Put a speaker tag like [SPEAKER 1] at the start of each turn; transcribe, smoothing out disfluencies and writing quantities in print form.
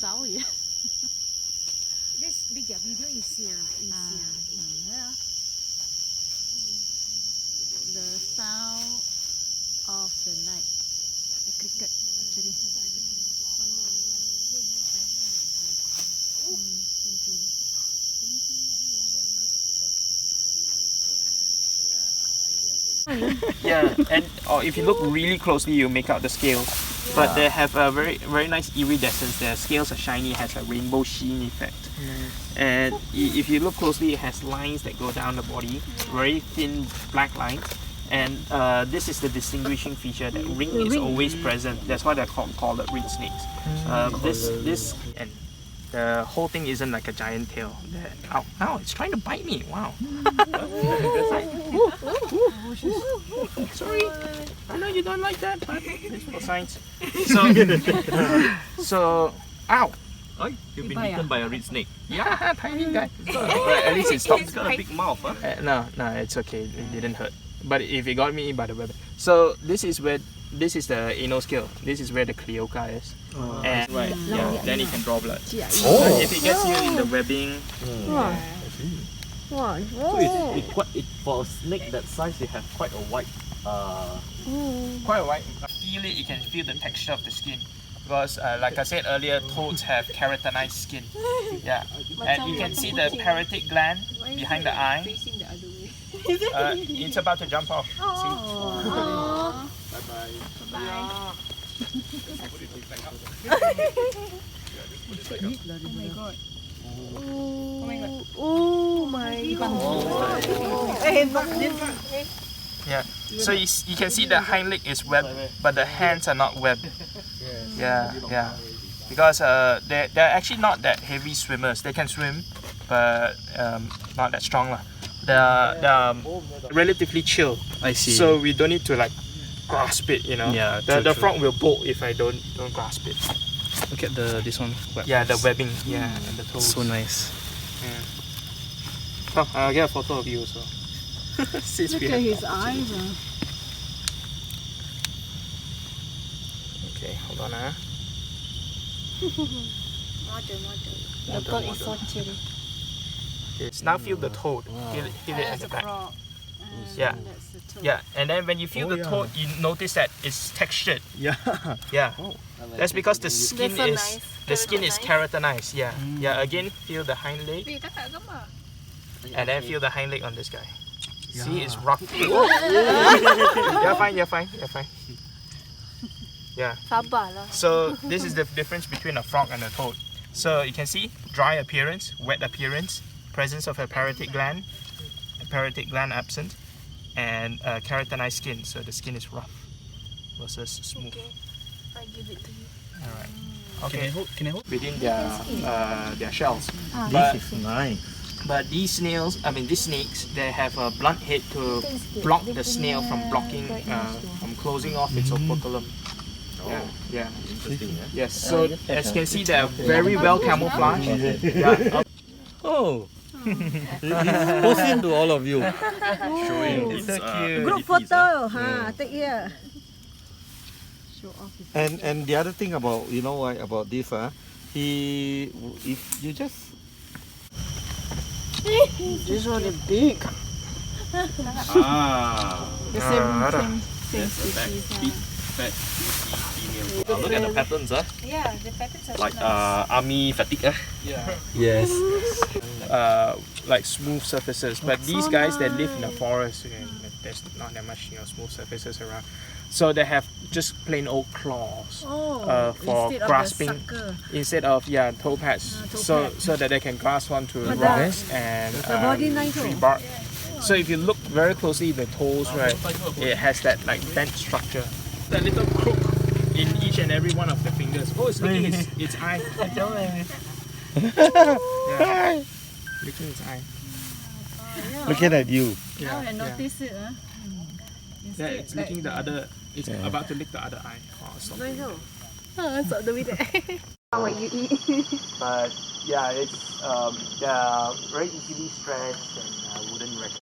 [SPEAKER 1] sáu vậy.
[SPEAKER 2] Bây giờ video in xiang.
[SPEAKER 1] The sound of the night. The cricket actually.
[SPEAKER 3] Yeah, and or if you look really closely, you make out the scales. But they have a very nice iridescence. Their scales are shiny, has a rainbow sheen effect. And if you look closely, it has lines that go down the body, very thin black lines. And this is the distinguishing feature, that ring is always present. That's why they're called ring snakes. This and the whole thing isn't like a giant tail. Ow, it's trying to bite me. Wow. Sorry, I know you don't like that, but it's for science. So, ow.
[SPEAKER 4] Oh, you've been bitten by a red snake.
[SPEAKER 3] Yeah, tiny guy. At least it stopped.
[SPEAKER 4] It's got a big mouth, huh?
[SPEAKER 3] No, it's okay. It didn't hurt. But if it got me by the web. So this is the anal scale. This is where the cleoca is. And right, yeah, then it can draw blood.
[SPEAKER 5] Oh.
[SPEAKER 3] If it gets you in the webbing,
[SPEAKER 5] So it for a snake that size, you have quite a wide.
[SPEAKER 3] quite a wide. Feel it. You can feel the texture of the skin. Because, like I said earlier, toads have keratinized skin. Yeah, and you can see the parotid gland behind the eye.
[SPEAKER 2] Facing the other way.
[SPEAKER 3] It's about to jump off. See?
[SPEAKER 2] Bye.
[SPEAKER 1] Oh my god.
[SPEAKER 3] Yeah. So you can see the hind leg is webbed, but the hands are not webbed. Yeah. Because they're actually not that heavy swimmers. They can swim, but not that strong. They're relatively chill.
[SPEAKER 4] I see.
[SPEAKER 3] So we don't need to like grasp it, you know.
[SPEAKER 4] Yeah,
[SPEAKER 3] the frog will bolt if I don't grasp it.
[SPEAKER 4] Look at this one.
[SPEAKER 3] Yeah, the webbing. Yeah, and the toes.
[SPEAKER 4] So nice.
[SPEAKER 3] Yeah. Oh, I'll get a photo of you also. Since
[SPEAKER 1] Look
[SPEAKER 3] we
[SPEAKER 1] at
[SPEAKER 3] have
[SPEAKER 1] his eyes.
[SPEAKER 3] Okay, hold on.
[SPEAKER 1] The bird is so chill.
[SPEAKER 3] Okay, so now feel the toad. Feel it at the back. Yeah. Yeah, and then when you feel the toad, you notice that it's textured.
[SPEAKER 5] Yeah.
[SPEAKER 3] Yeah.
[SPEAKER 5] Oh,
[SPEAKER 3] That's because the skin is keratinized. Yeah. Yeah. Again, feel the hind leg, and then feel the hind leg on this guy. See, it's rough. You're fine. Yeah. So this is the difference between a frog and a toad. So you can see dry appearance, wet appearance, presence of a parotid gland absent, and keratinized skin. So the skin is rough versus smooth.
[SPEAKER 2] I give it to you.
[SPEAKER 3] All right. Okay.
[SPEAKER 4] Can I hold?
[SPEAKER 3] Within their shells.
[SPEAKER 5] This is nice.
[SPEAKER 3] But these snakes, they have a blunt head to block the snail from from closing off its operculum. Yeah.
[SPEAKER 4] Interesting.
[SPEAKER 3] Yes. So as you can see, they are very well camouflaged. Yeah.
[SPEAKER 4] Oh. Posing to all of you.
[SPEAKER 5] Showing
[SPEAKER 4] It's so cute.
[SPEAKER 1] Group photo, take here. Show off his
[SPEAKER 5] And the other thing about why about this if you just
[SPEAKER 1] This one is big. The same species.
[SPEAKER 4] Big, fat, juicy female. Look at the patterns,
[SPEAKER 2] Yeah, the patterns are
[SPEAKER 4] like
[SPEAKER 2] so nice.
[SPEAKER 4] army fatigue.
[SPEAKER 3] Yes. Like smooth surfaces, but these guys that live in the forest, there's not that much smooth surfaces around. So they have just plain old claws for
[SPEAKER 1] instead
[SPEAKER 3] grasping
[SPEAKER 1] of the sucker.
[SPEAKER 3] instead of toe pads, so that they can grasp onto
[SPEAKER 1] But
[SPEAKER 3] rocks and
[SPEAKER 1] the body nice
[SPEAKER 3] tree
[SPEAKER 1] too.
[SPEAKER 3] bark. So if you look very closely, the toes, right, it has that like bent structure. That little crook in each and every one of the fingers. Oh, it's licking its eye. Yeah. Licking its eye.
[SPEAKER 5] looking at you.
[SPEAKER 1] Now I notice it.
[SPEAKER 3] Yeah, it's licking the other. It's about to lick the other eye. Oh, stop.
[SPEAKER 2] What you eat?
[SPEAKER 3] But yeah, it's they are very easily stressed and